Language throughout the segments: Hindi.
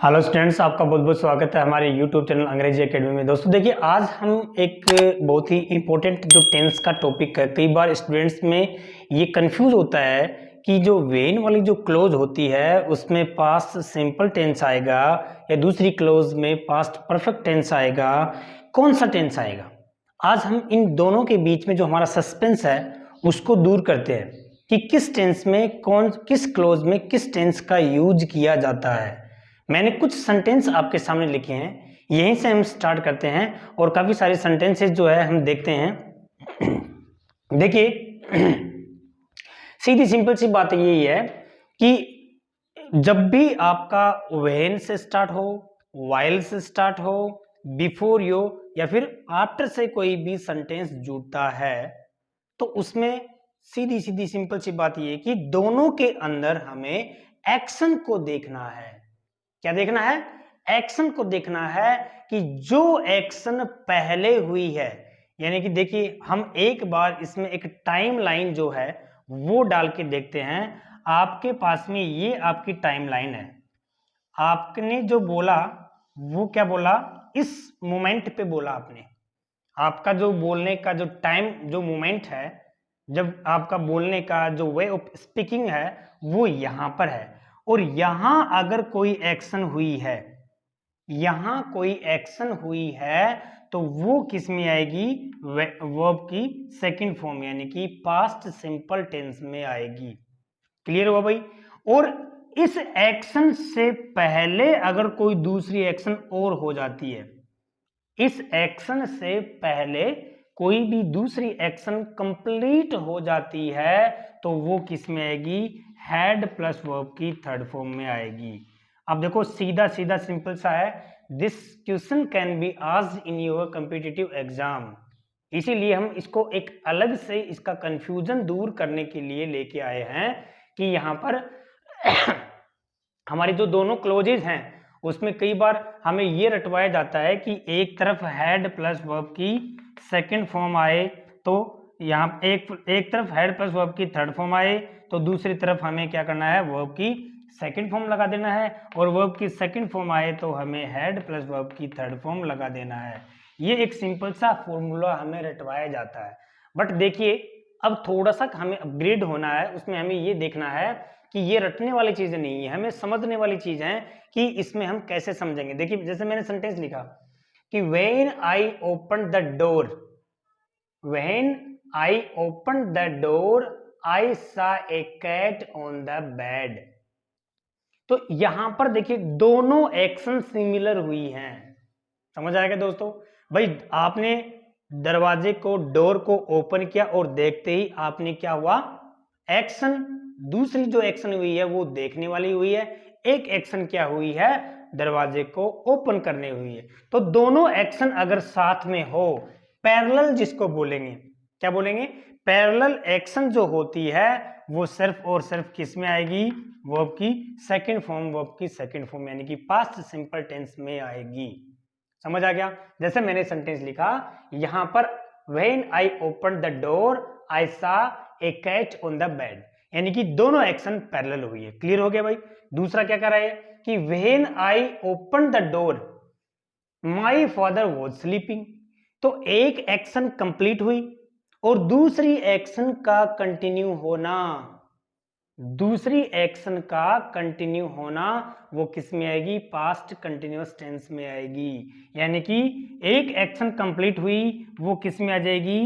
हेलो स्टूडेंट्स, आपका बहुत बहुत स्वागत है हमारे यूट्यूब चैनल अंग्रेजी एकेडमी में। दोस्तों देखिए, आज हम एक बहुत ही इम्पोर्टेंट जो टेंस का टॉपिक है, कई बार स्टूडेंट्स में ये कंफ्यूज होता है कि जो वेन वाली जो क्लोज होती है उसमें पास्ट सिंपल टेंस आएगा या दूसरी क्लोज में पास्ट परफेक्ट टेंस आएगा, कौन सा टेंस आएगा। आज हम इन दोनों के बीच में जो हमारा सस्पेंस है उसको दूर करते हैं कि किस टेंस में कौन किस क्लोज में किस टेंस का यूज किया जाता है। मैंने कुछ सेंटेंस आपके सामने लिखे हैं, यहीं से हम स्टार्ट करते हैं और काफी सारे सेंटेंसेस जो है हम देखते हैं। देखिए, सीधी सिंपल सी बात यही है कि जब भी आपका व्हेन से स्टार्ट हो, व्हाइल से स्टार्ट हो, बिफोर यो या फिर आफ्टर से कोई भी सेंटेंस जुड़ता है तो उसमें सीधी सीधी सिंपल सी बात यह है कि दोनों के अंदर हमें एक्शन को देखना है। क्या देखना है? एक्शन को देखना है कि जो एक्शन पहले हुई है, यानी कि देखिए हम एक बार इसमें एक टाइम लाइन जो है वो डाल के देखते हैं। आपके पास में ये आपकी टाइम लाइन है, आपने जो बोला वो क्या बोला, इस मोमेंट पे बोला आपने। आपका जो बोलने का जो टाइम जो मोमेंट है, जब आपका बोलने का जो वे ऑफ स्पीकिंग है वो यहां पर है। और यहां अगर कोई एक्शन हुई है, यहां कोई एक्शन हुई है तो वो किस में आएगी? वर्ब की सेकंड फॉर्म यानी कि पास्ट सिंपल टेंस में आएगी। क्लियर हुआ भाई? और इस एक्शन से पहले अगर कोई दूसरी एक्शन और हो जाती है, इस एक्शन से पहले कोई भी दूसरी एक्शन कंप्लीट हो जाती है तो वो किस में आएगी? हैड प्लस वर्ब की थर्ड फॉर्म में आएगी। अब देखो सीधा सीधा सिंपल सा है, this question can be asked in your competitive exam. इसीलिए हम इसको एक अलग से इसका कंफ्यूजन दूर करने के लिए लेके आए हैं कि यहां पर हमारी जो दोनों क्लोजेज हैं उसमें कई बार हमें ये रटवाया जाता है कि एक तरफ हैड प्लस वर्ब की सेकंड फॉर्म आए तो यहाँ एक तरफ हैड प्लस वर्ब की थर्ड फॉर्म आए तो दूसरी तरफ हमें क्या करना है? वर्ब की सेकंड फॉर्म लगा देना है। और वर्ब की सेकंड फॉर्म आए तो हमें हैड प्लस वर्ब की थर्ड फॉर्म लगा देना है। ये एक सिंपल सा फॉर्मूला हमें रटवाया जाता है। बट देखिए, अब थोड़ा सा हमें अपग्रेड होना है, उसमें हमें ये देखना है कि ये रटने वाली चीजें नहीं है, हमें समझने वाली चीज है कि इसमें हम कैसे समझेंगे। देखिए जैसे मैंने सेंटेंस लिखा कि when I open the door, when I open the door I सा ए कैट ऑन द बेड। तो यहां पर देखिए दोनों एक्शन सिमिलर हुई हैं। समझ आएगा दोस्तों? भाई आपने दरवाजे को, डोर को ओपन किया और देखते ही आपने क्या हुआ? एक्शन, दूसरी जो एक्शन हुई है वो देखने वाली हुई है, एक एक्शन क्या हुई है? दरवाजे को ओपन करने हुई है। तो दोनों एक्शन अगर साथ में हो, पैरेलल जिसको बोलेंगे, क्या बोलेंगे? पैरेलल एक्शन जो होती है वो सिर्फ और सिर्फ किस में आएगी? वर्ब की सेकंड फॉर्म, वर्ब की सेकंड फॉर्म यानी कि पास्ट सिंपल टेंस में आएगी। समझ आ गया? जैसे मैंने सेंटेंस लिखा यहां पर, when I open the door I सा ए कैट ऑन द बेड, यानी कि दोनों एक्शन पैरेलल हुई है। क्लियर हो गया भाई? दूसरा क्या कर रहा है कि when I open the door my father was sleeping. तो एक एक्शन कंप्लीट हुई और दूसरी एक्शन का कंटिन्यू होना, दूसरी एक्शन का कंटिन्यू होना वो किस में आएगी? पास्ट कंटिन्यूअस टेंस में आएगी। यानी कि एक एक्शन कंप्लीट हुई वो किस में आ जाएगी?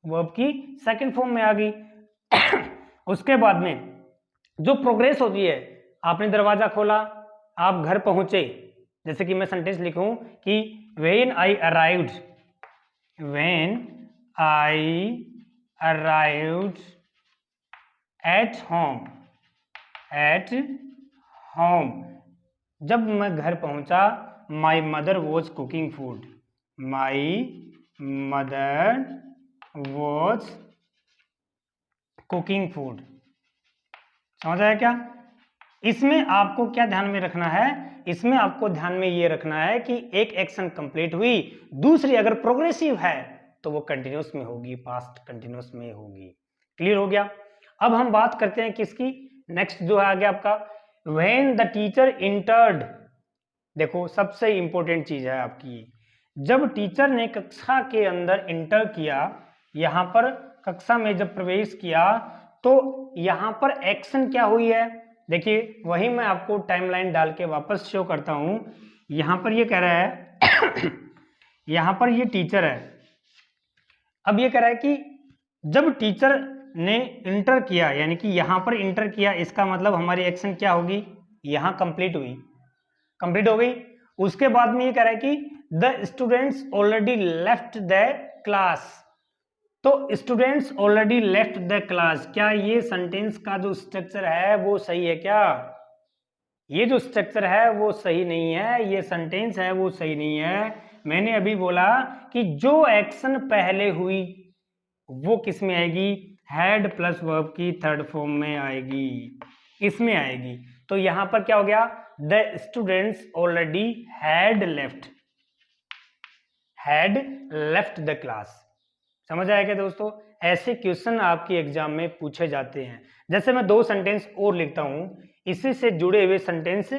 वर्ब की सेकंड फॉर्म में आ गई। उसके बाद में जो प्रोग्रेस होती है, आपने दरवाजा खोला, आप घर पहुंचे, जैसे कि मैं सेंटेंस लिखूं कि when I arrived, when I arrived at home, at home, जब मैं घर पहुंचा, my mother was cooking food, my mother was cooking food. समझ आया क्या? इसमें आपको क्या ध्यान में रखना है? इसमें आपको ध्यान में ये रखना है कि एक एक्शन कंप्लीट हुई, दूसरी अगर प्रोग्रेसिव है तो वो कंटिन्यूअस में होगी, पास्ट कंटिन्यूअस में होगी। क्लियर हो गया? अब हम बात करते हैं किसकी? नेक्स्ट जो है आगे आपका, व्हेन द टीचर इंटर्ड, देखो सबसे इंपॉर्टेंट चीज है आपकी, जब टीचर ने कक्षा के अंदर इंटर किया, यहाँ पर कक्षा में जब प्रवेश किया, तो यहाँ पर एक्शन क्या हुई है, देखिए वही मैं आपको टाइमलाइन डाल के वापस शो करता हूं। यहाँ पर ये कह रहा है यहाँ पर ये टीचर है, अब ये कह रहा है कि जब टीचर ने इंटर किया, यानी कि यहाँ पर इंटर किया, इसका मतलब हमारी एक्शन क्या होगी, यहाँ कंप्लीट हुई, कंप्लीट हो गई। उसके बाद में ये कह रहा है कि the students already left the class, तो students already left the class, क्या ये सेंटेंस का जो स्ट्रक्चर है वो सही है क्या, ये जो स्ट्रक्चर है वो सही नहीं है, ये सेंटेंस है वो सही नहीं है। मैंने अभी बोला कि जो एक्शन पहले हुई वो किस में आएगी, हैड प्लस वर्ब की थर्ड फॉर्म में आएगी, इसमें आएगी। तो यहां पर क्या हो गया, the students already had left the class. समझ आया क्या दोस्तों, ऐसे क्वेश्चन आपके एग्जाम में पूछे जाते हैं। जैसे मैं दो सेंटेंस और लिखता हूं, इसी से जुड़े हुए सेंटेंस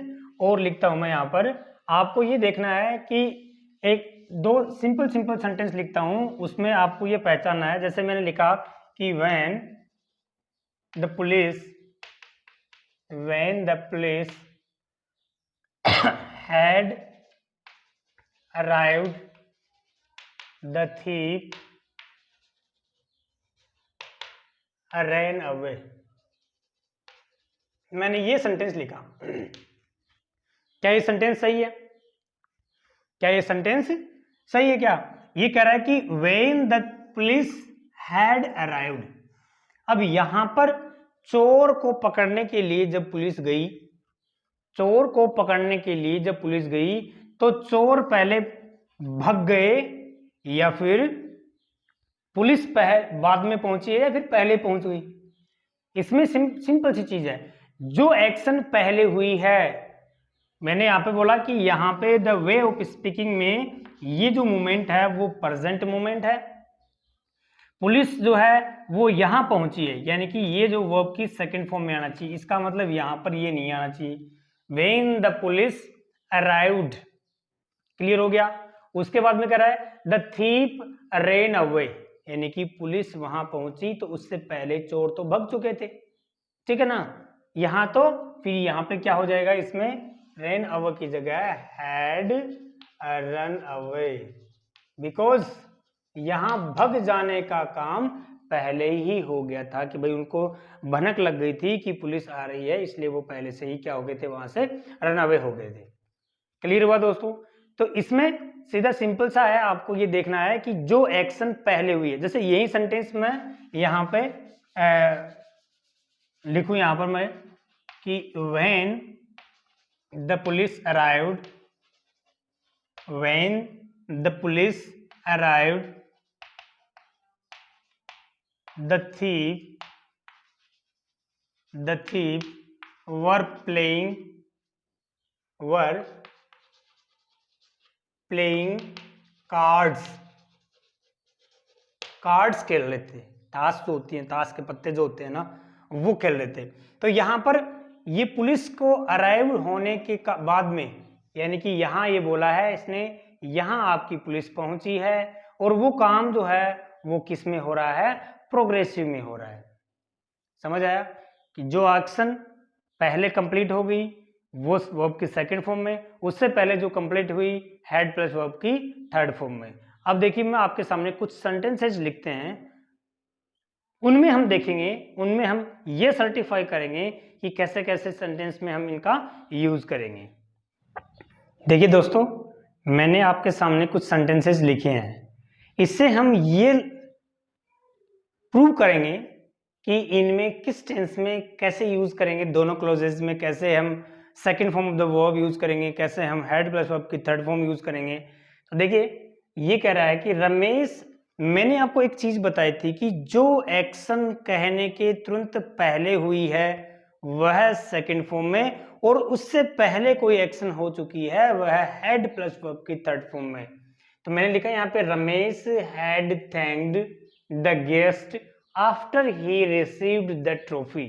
और लिखता हूं मैं यहाँ पर, आपको ये देखना है कि एक दो सिंपल सेंटेंस लिखता हूं, उसमें आपको ये पहचानना है। जैसे मैंने लिखा कि when the police had arrived, the thief ran away। मैंने ये सेंटेंस लिखा, क्या ये सेंटेंस सही है, क्या ये सेंटेंस सही है क्या, ये कह रहा है कि when the police had arrived। अब यहां पर चोर को पकड़ने के लिए जब पुलिस गई, चोर को पकड़ने के लिए जब पुलिस गई, तो चोर पहले भाग गए या फिर पुलिस बाद में पहुंची है या फिर पहले पहुंच गई। इसमें सिंपल सी चीज है, जो एक्शन पहले हुई है, मैंने यहां पे बोला कि यहां पे द वे ऑफ स्पीकिंग में ये जो मूवमेंट है वो प्रेजेंट मूवमेंट है, पुलिस जो है वो यहां पहुंची है, यानी कि ये जो वर्ब की सेकंड फॉर्म में आना चाहिए, इसका मतलब यहां पर ये नहीं आना चाहिए। When the police arrived, clear हो गया। उसके बाद में कह रहा है द thief ran away, यानी कि पुलिस वहां पहुंची तो उससे पहले चोर तो भाग चुके थे, ठीक है ना। यहां तो फिर यहां पे क्या हो जाएगा, इसमें ran away की जगह had run away, बिकॉज यहां भग जाने का काम पहले ही हो गया था, कि भाई उनको भनक लग गई थी कि पुलिस आ रही है, इसलिए वो पहले से ही क्या हो गए थे, वहां से रन अवे हो गए थे। क्लियर हुआ दोस्तों। तो इसमें सीधा सिंपल सा है, आपको ये देखना है कि जो एक्शन पहले हुई है, जैसे यही सेंटेंस मैं यहाँ पे लिखूं, यहां पर मैं कि when the police arrived, when the police arrived, the thief were playing cards खेल रहे थे, ताश जो होती है, ताश के पत्ते जो होते हैं ना, वो खेल रहे थे। तो यहाँ पर ये पुलिस को अराइव होने के बाद में, यानी कि यहाँ ये बोला है इसने, यहाँ आपकी पुलिस पहुंची है, और वो काम जो है वो किस में हो रहा है, प्रोग्रेसिव में हो रहा है। समझ आया कि जो एक्शन पहले कंप्लीट हो गई वो वर्ब की सेकंड फॉर्म में, उससे पहले जो कंप्लीट हुई हैड प्लस वर्ब की थर्ड फॉर्म में। अब देखिए मैं आपके सामने कुछ सेंटेंसेस लिखते हैं, उनमें हम देखेंगे, उनमें हम ये सर्टिफाई करेंगे कि कैसे कैसे सेंटेंस में हम इनका यूज करेंगे। देखिए दोस्तों, मैंने आपके सामने कुछ सेंटेंसेस लिखे हैं, इससे हम ये प्रूव करेंगे कि इनमें किस टेंस में कैसे यूज करेंगे, दोनों क्लोजेस में कैसे हम second form of the verb use करेंगे, कैसे हम हेड प्लस वर्ब की थर्ड फॉर्म यूज करेंगे। तो देखिए ये कह रहा है कि रमेश, मैंने आपको एक चीज बताई थी कि जो एक्शन कहने के तुरंत पहले हुई है वह सेकंड फॉर्म में, और उससे पहले कोई एक्शन हो चुकी है वह हेड प्लस वर्ब की थर्ड फॉर्म में। तो मैंने लिखा यहाँ पे Ramesh had thanked the guest after he received the trophy.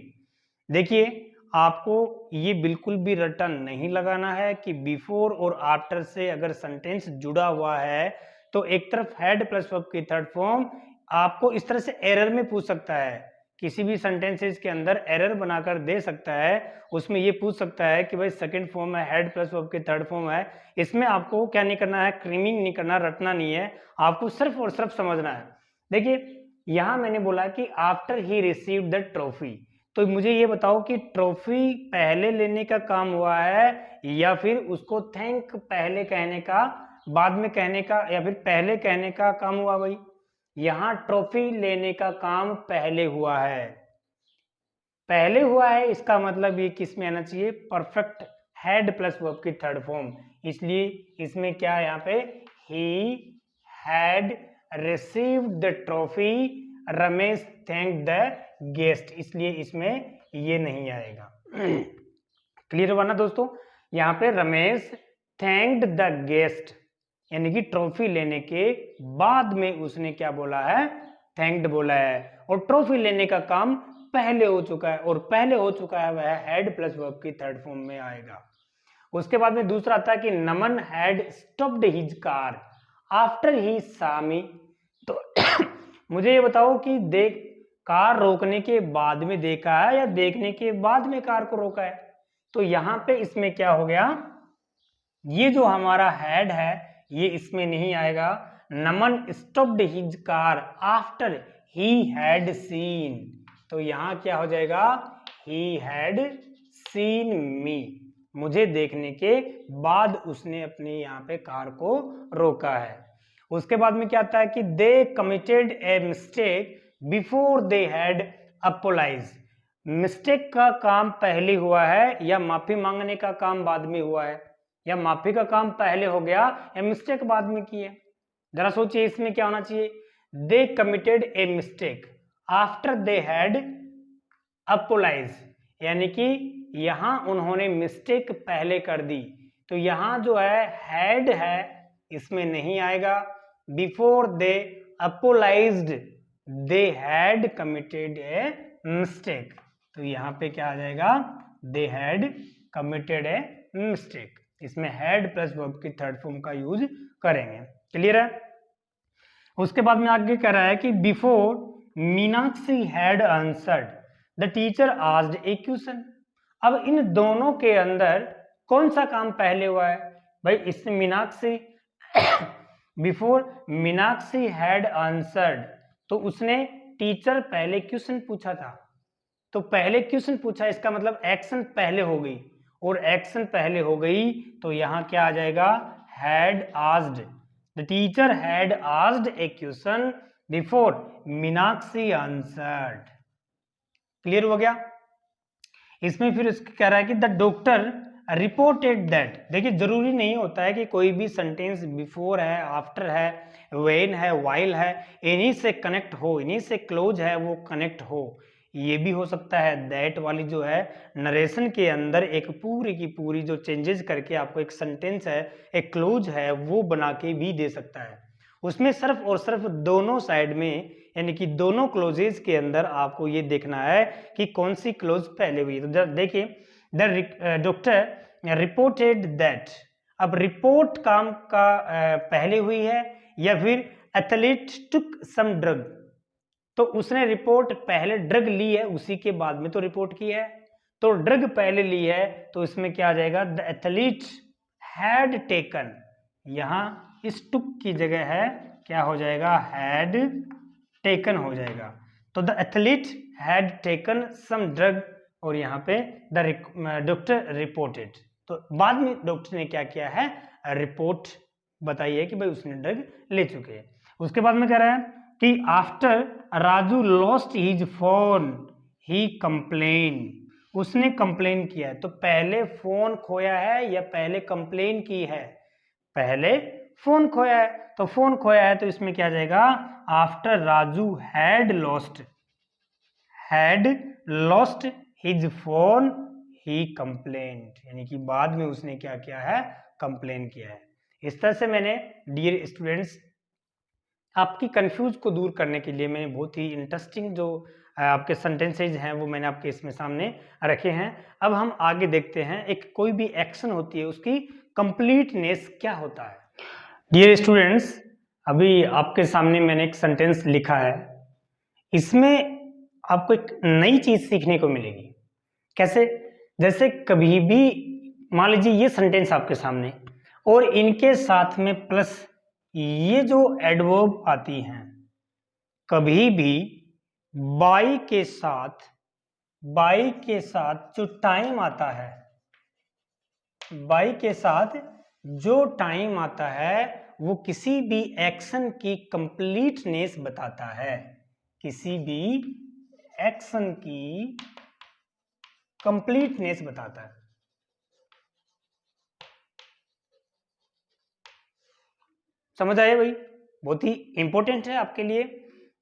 देखिए आपको ये बिल्कुल भी रटन नहीं लगाना है कि बिफोर और आफ्टर से अगर सेंटेंस जुड़ा हुआ है तो एक तरफ हैड प्लस वर्ब की थर्ड फॉर्म आपको इस तरह से एरर में पूछ सकता है, किसी भी सेंटेंसेस के अंदर एरर बनाकर दे सकता है। उसमें ये पूछ सकता है कि भाई सेकंड फॉर्म है, हैड प्लस वर्ब की थर्ड फॉर्म है। इसमें आपको क्या नहीं करना है, क्रीमिंग नहीं करना, रटना नहीं है, आपको सिर्फ और सिर्फ समझना है। देखिए यहां मैंने बोला कि after he received the trophy, तो मुझे ये बताओ कि ट्रॉफी पहले लेने का काम हुआ है या फिर उसको थैंक पहले कहने का, बाद में कहने का, या फिर पहले कहने का काम हुआ। भाई यहां ट्रॉफी लेने का काम पहले हुआ है, पहले हुआ है, इसका मतलब ये किस में आना चाहिए, परफेक्ट हैड प्लस वर्ब की थर्ड फॉर्म। इसलिए इसमें क्या यहाँ पे, he had received the trophy, Ramesh thank the guest, इसलिए इसमें ये नहीं आएगा। क्लियर हुआ ना दोस्तों, यहाँ पे रमेश थैंक्ड द गेस्ट, यानी कि ट्रॉफी लेने के बाद में उसने क्या बोला है, थैंक्ड बोला है, और ट्रॉफी लेने का काम पहले हो चुका है, और पहले हो चुका है वह हैड प्लस वर्ब की थर्ड फॉर्म में आएगा। उसके बाद में दूसरा आता है कि Naman had stopped his car after he saw me, तो मुझे ये बताओ कि देख कार रोकने के बाद में देखा है या देखने के बाद में कार को रोका है। तो यहां पे इसमें क्या हो गया, ये जो हमारा हैड है ये इसमें नहीं आएगा। Naman stopped his car after he had seen, तो यहां क्या हो जाएगा, ही हैड सीन मी, मुझे देखने के बाद उसने अपनी यहाँ पे कार को रोका है। उसके बाद में क्या आता है कि दे committed a mistake before they had apologise, mistake का काम पहले हुआ है या माफी मांगने का काम बाद में हुआ है, या माफी का काम पहले हो गया या मिस्टेक बाद में की है। जरा सोचिए इसमें क्या होना चाहिए, दे committed a mistake after they had apologise, यानी कि यहां उन्होंने मिस्टेक पहले कर दी, तो यहां जो है इसमें नहीं आएगा। Before they apologised they had committed a mistake, तो यहां पे क्या आ जाएगा, they had committed a mistake, इसमें हैड प्लस वर्ब की थर्ड फॉर्म का यूज करेंगे। क्लियर है। उसके बाद में आगे कह रहा है कि before Meenakshi had answered the teacher asked a question, अब इन दोनों के अंदर कौन सा काम पहले हुआ है। भाई इसमें Meenakshi before Meenakshi had answered, तो उसने टीचर पहले क्वेश्चन पूछा था, तो पहले क्वेश्चन पूछा इसका मतलब एक्शन पहले हो गई, और एक्शन पहले हो गई तो यहां क्या आ जाएगा, had asked, the teacher had asked a question before Meenakshi answered. Clear हो गया। इसमें फिर उसका कह रहा है कि द डॉक्टर रिपोर्टेड दैट, देखिए जरूरी नहीं होता है कि कोई भी सेंटेंस बिफोर है, आफ्टर है, व्हेन है, व्हाइल है, इन्हीं से कनेक्ट हो, इन्हीं से क्लोज है वो कनेक्ट हो, ये भी हो सकता है। दैट वाली जो है नरेशन के अंदर एक पूरी की पूरी जो चेंजेस करके आपको एक सेंटेंस है, एक क्लोज है, वो बना के भी दे सकता है। उसमें सिर्फ और सिर्फ दोनों साइड में, यानी कि दोनों क्लोजेस के अंदर आपको ये देखना है कि कौन सी क्लोज पहले हुई है। तो देखिए द डॉक्टर रिपोर्टेड दैट, अब रिपोर्ट काम का पहले हुई है या फिर एथलीट टुक सम ड्रग, तो उसने रिपोर्ट पहले ड्रग ली है उसी के बाद में तो रिपोर्ट की है, तो ड्रग पहले ली है, तो इसमें क्या आ जाएगा, द एथलीट हैड टेकन, यहां इस टुक की जगह है क्या हो जाएगा, हैड टेकन हो जाएगा। तो the athlete had taken some drug, और यहाँ पे द डॉक्टर रिपोर्टेड, तो बाद में डॉक्टर ने क्या किया है, रिपोर्ट बताई है कि भाई उसने ड्रग ले चुके हैं। उसके बाद में कह रहा है कि after Raju lost his phone he complain, उसने कंप्लेन किया है, तो पहले फोन खोया है या पहले कंप्लेन की है, पहले फोन खोया है, तो फोन खोया है तो इसमें क्या जाएगा, after Raju had lost his phone he complaint, यानी कि बाद में उसने क्या किया है, कंप्लेन किया है। इस तरह से मैंने डियर स्टूडेंट्स आपकी कंफ्यूज को दूर करने के लिए मैंने बहुत ही इंटरेस्टिंग जो आपके सेंटेंसेज हैं वो मैंने आपके इसमें सामने रखे हैं। अब हम आगे देखते हैं, एक कोई भी एक्शन होती है उसकी कंप्लीटनेस क्या होता है। डियर स्टूडेंट्स, अभी आपके सामने मैंने एक सेंटेंस लिखा है, इसमें आपको एक नई चीज सीखने को मिलेगी। कैसे? जैसे कभी भी मान लीजिए ये सेंटेंस आपके सामने और इनके साथ में प्लस ये जो एडवर्ब आती हैं, कभी भी बाई के साथ जो टाइम आता है, बाई के साथ जो टाइम आता है वो किसी भी एक्शन की कंप्लीटनेस बताता है, किसी भी एक्शन की कंप्लीटनेस बताता है। समझ आए भाई? बहुत ही इंपॉर्टेंट है आपके लिए।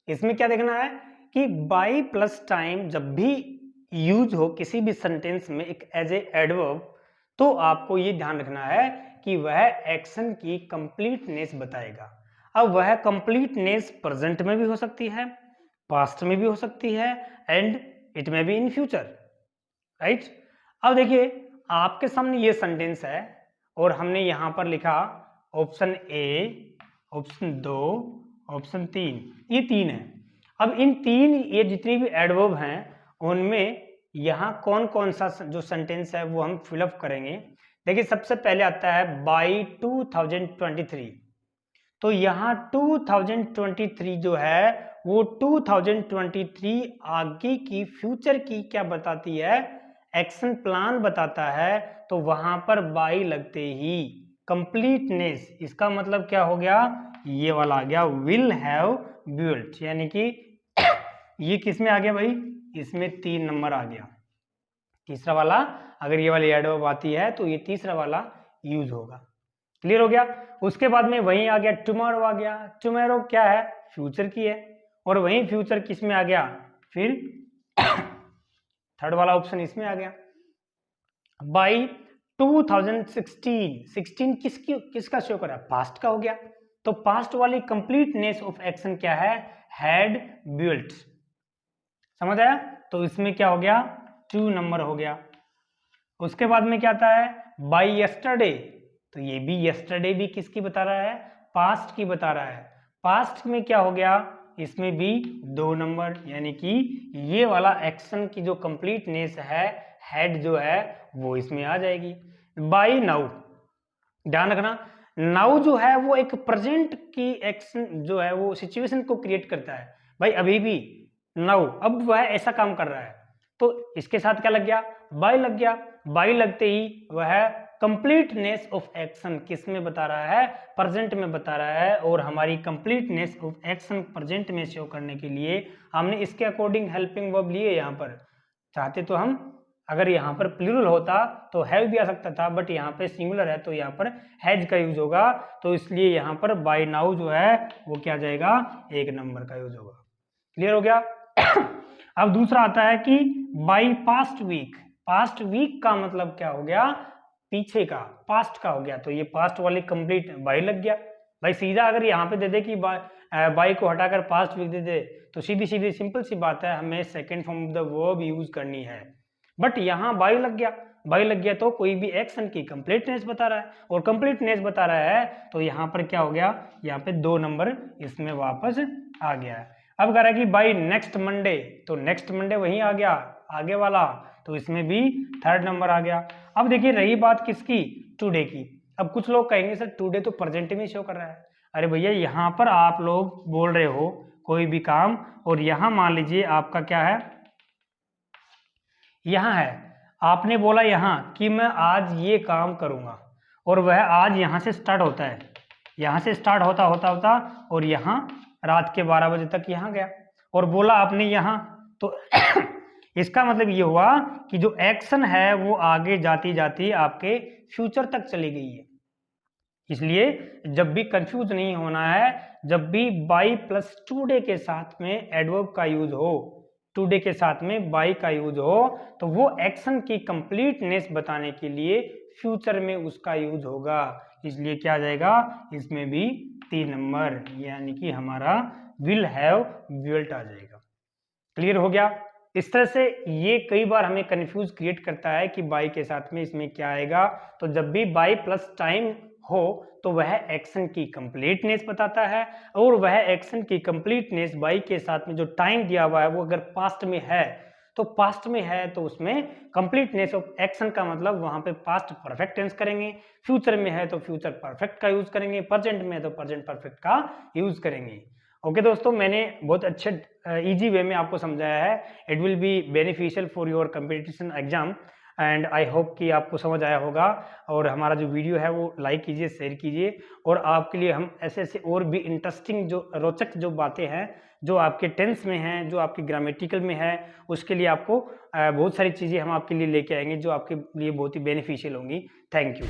इसमें क्या देखना है कि बाई प्लस टाइम जब भी यूज हो किसी भी सेंटेंस में एक एज ए एडवर्ब, तो आपको ये ध्यान रखना है कि वह एक्शन की कंप्लीटनेस बताएगा। अब वह कंप्लीटनेस प्रेजेंट में भी हो सकती है, पास्ट में भी हो सकती है, एंड इट में बी इन फ्यूचर, राइट। अब देखिए आपके सामने ये सेंटेंस है और हमने यहां पर लिखा ऑप्शन ए, ऑप्शन 2, ऑप्शन 3, ये 3 है। अब इन 3 ये जितनी भी एडवर्ब हैं उनमें यहाँ कौन कौन सा जो सेंटेंस है वो हम फिलअप करेंगे। देखिए सबसे पहले आता है बाई 2023, तो यहाँ 2023 जो है वो 2023 आगे की फ्यूचर की क्या बताती है, एक्शन प्लान बताता है। तो वहां पर बाई लगते ही कंप्लीटनेस, इसका मतलब क्या हो गया, ये वाला आ गया विल हैव बिल्ट, यानी कि ये किस में आ गया भाई, इसमें 3 नंबर आ गया, तीसरा वाला। अगर ये वाली एडवर्ब आती है तो ये तीसरा वाला यूज होगा। क्लियर हो गया? उसके बाद में वहीं आ गया टुमारो आ गया, टुमारो क्या है, फ्यूचर की है, और वहीं फ्यूचर किस में आ गया, फिर थर्ड वाला ऑप्शन इसमें आ गया। बाई 2016 किसका शो कर रहा है, पास्ट का हो गया, तो पास्ट वाली कंप्लीटनेस ऑफ एक्शन क्या है, हैड बिल्ट। समझ आया? तो इसमें क्या हो गया, 2 नंबर हो गया। उसके बाद में क्या आता है बाई यस्टरडे, तो ये भी यस्टरडे भी किसकी बता रहा है, पास्ट की बता रहा है। पास्ट में क्या हो गया, इसमें भी 2 नंबर, यानी कि ये वाला एक्शन की जो कंप्लीटनेस है, हेड जो है वो इसमें आ जाएगी। बाई नाउ, ध्यान रखना, नाउ जो है वो एक प्रेजेंट की एक्शन जो है वो सिचुएशन को क्रिएट करता है। भाई अभी भी नाउ, अब वह ऐसा काम कर रहा है, तो इसके साथ क्या लग गया, बाई लग गया। बाई लगते ही वह कंप्लीटनेस ऑफ एक्शन किस में बता रहा है, प्रेजेंट में बता रहा है। और हमारी कंप्लीटनेस ऑफ एक्शन प्रेजेंट में शो करने के लिए हमने इसके अकॉर्डिंग हेल्पिंग वर्ब लिए। यहाँ पर चाहते तो हम, अगर यहाँ पर प्लूरल होता तो हैव भी आ सकता था, बट यहाँ पे सिंगुलर है तो यहाँ पर हैज का यूज होगा, तो इसलिए यहाँ पर बाय नाउ जो है वो क्या जाएगा, 1 नंबर का यूज होगा। क्लियर हो गया? अब दूसरा आता है कि by past week, past week का मतलब क्या हो गया, पीछे का, पास्ट का हो गया, तो ये पास्ट वाली कंप्लीट बाई लग गया। भाई सीधा अगर यहाँ पे दे दे कि बाई को हटाकर पास्ट वीक दे दे तो सीधी सीधी सिंपल सी बात है, हमें second form of the verb use करनी है, बट यहाँ बाई लग गया। बाई लग गया तो कोई भी एक्शन की कंप्लीटनेस बता रहा है, और कंप्लीटनेस बता रहा है तो यहाँ पर क्या हो गया, यहाँ पे 2 नंबर इसमें वापस आ गया है। अब कह रहा है कि बाई नेक्स्ट मंडे, तो नेक्स्ट मंडे वहीं आ गया आगे वाला, तो इसमें भी 3rd नंबर आ गया। अब देखिए रही बात किसकी, टुडे की। अब कुछ लोग कहेंगे सर टुडे तो प्रेजेंट में शो कर रहा है। अरे भैया यहाँ पर आप लोग बोल रहे हो कोई भी काम, और यहाँ मान लीजिए आपका क्या है, यहाँ है, आपने बोला यहाँ कि मैं आज ये काम करूंगा, और वह आज यहाँ से स्टार्ट होता है, यहाँ से स्टार्ट होता होता होता और यहाँ रात के 12 बजे तक यहाँ गया, और बोला आपने यहाँ, तो इसका मतलब ये हुआ कि जो एक्शन है वो आगे जाती जाती आपके फ्यूचर तक चली गई है। इसलिए जब भी कंफ्यूज नहीं होना है, जब भी बाई प्लस टुडे के साथ में एडवर्ब का यूज हो, टुडे के साथ में बाई का यूज हो, तो वो एक्शन की कंप्लीटनेस बताने के लिए फ्यूचर में उसका यूज होगा। इसलिए क्या आ जाएगा, इसमें भी 3 नंबर, यानी कि हमारा विल हैव बिल्ट आ जाएगा। क्लियर हो गया। इस तरह से ये कई बार हमें कंफ्यूज क्रिएट करता है कि बाई के साथ में इसमें क्या आएगा। तो जब भी बाई प्लस टाइम हो तो वह एक्शन की कंप्लीटनेस बताता है, और वह एक्शन की कंप्लीटनेस बाई के साथ में जो टाइम दिया हुआ है वो अगर पास्ट में है तो पास्ट में है तो उसमें कंप्लीटनेस ऑफ एक्शन का मतलब वहां पे पास्ट परफेक्ट टेंस करेंगे, फ्यूचर में है तो फ्यूचर परफेक्ट का यूज करेंगे, प्रेजेंट में है तो प्रेजेंट परफेक्ट का यूज करेंगे। ओके दोस्तों, मैंने बहुत अच्छे इजी वे में आपको समझाया है। It will be beneficial for your competition exam and I hope कि आपको समझ आया होगा। और हमारा जो वीडियो है वो लाइक कीजिए, शेयर कीजिए, और आपके लिए हम ऐसे ऐसे और भी इंटरेस्टिंग जो रोचक जो बातें हैं जो आपके टेंस में हैं, जो आपके ग्रामेटिकल में है, उसके लिए आपको बहुत सारी चीज़ें हम आपके लिए लेके आएंगे जो आपके लिए बहुत ही बेनिफिशियल होंगी। Thank you.